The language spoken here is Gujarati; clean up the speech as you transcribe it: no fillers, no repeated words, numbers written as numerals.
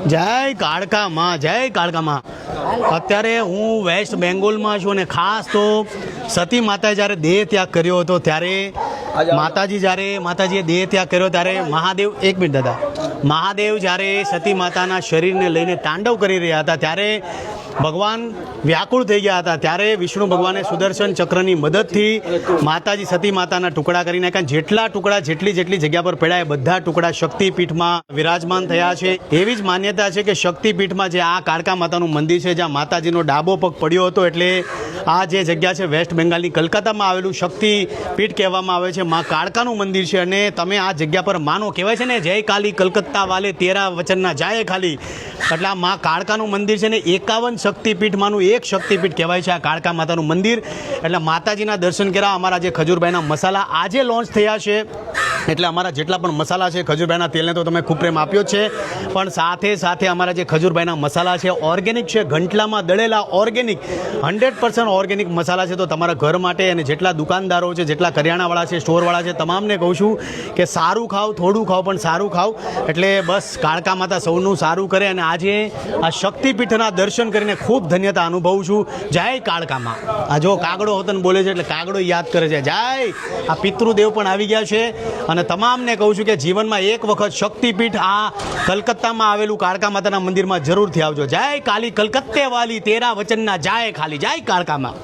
જય કાળકા માં, જય કાળકા માં। અત્યારે હું વેસ્ટ બેંગોલમાં છું અને ખાસ તો સતી માતાએ જ્યારે દેહ ત્યાગ કર્યો હતો ત્યારે માતાજીએ દેહ ત્યાગ કર્યો ત્યારે મહાદેવ, એક મિનિટ દાદા, મહાદેવ જ્યારે સતી માતાના શરીરને લઈને તાંડવ કરી રહ્યા હતા ત્યારે ભગવાન વ્યાકુળ થઈ ગયા હતા। ત્યારે વિષ્ણુ ભગવાને સુદર્શન ચક્રની મદદથી માતાજી સતી માતાના ટુકડા કરી નાખ્યા। જેટલા ટુકડા જેટલી જગ્યા પર પડ્યા એ બધા ટુકડા શક્તિપીઠમાં વિરાજમાન થયા છે। એવી જ માન્યતા છે કે શક્તિપીઠમાં જે આ કાળકા માતાનું મંદિર છે, જ્યાં માતાજીનો ડાબો પગ પડ્યો હતો, એટલે આ જે જગ્યા છે વેસ્ટ બેંગાલની કલકત્તામાં આવેલું શક્તિપીઠ કહેવામાં આવે છે। માં કાળકાનું મંદિર છે અને તમે આ જગ્યા પર માનો, કહેવાય છે ને જય કાલી કલકત્તા વાલે તેરા વચનના જાય ખાલી, એટલે આ માં કાળકાનું મંદિર છે ને 51 શક્તિપીઠમાંનું એક શક્તિપીઠ કહેવાય છે આ કાળકા માતાનું મંદિર। એટલે માતાજીના દર્શન કર્યા। અમારા જે ખજૂરભાઈના મસાલા આજે લોન્ચ થયા છે, એટલે અમારા જેટલા પણ મસાલા છે, ખજૂરભાઈના તેલને તો તમે ખૂબ પ્રેમ આપ્યો જ છે, પણ સાથે અમારા જે ખજૂરભાઈના મસાલા છે ઓર્ગેનિક છે, ઘંટલામાં દળેલા ઓર્ગેનિક 100% ઓર્ગેનિક મસાલા છે। તો તમારા ઘર માટે અને જેટલા દુકાનદારો છે, જેટલા કરિયાણાવાળા છે, સ્ટોરવાળા છે, તમામને કહું છું કે સારું ખાઓ, થોડું ખાઓ પણ સારું ખાઓ। એટલે બસ કાળકા માતા સૌનું સારું કરે અને આજે આ શક્તિપીઠના દર્શન કરીને ખૂબ ધન્યતા અનુભવું છું। જય કાળકામાં। આ જો કાગડો હોતન બોલે છે એટલે કાગડો યાદ કરે છે, જય। આ પિતૃદેવ પણ આવી ગયા છે અને તમામને કહું છું કે જીવનમાં એક વખત શક્તિપીઠ આ કલકત્તામાં આવેલું કાળકા માતાના મંદિરમાં જરૂરથી આવજો। જય કાલી કલકત્તે વાલી તેરા વચનના જાય ખાલી, જય કાળકામાં।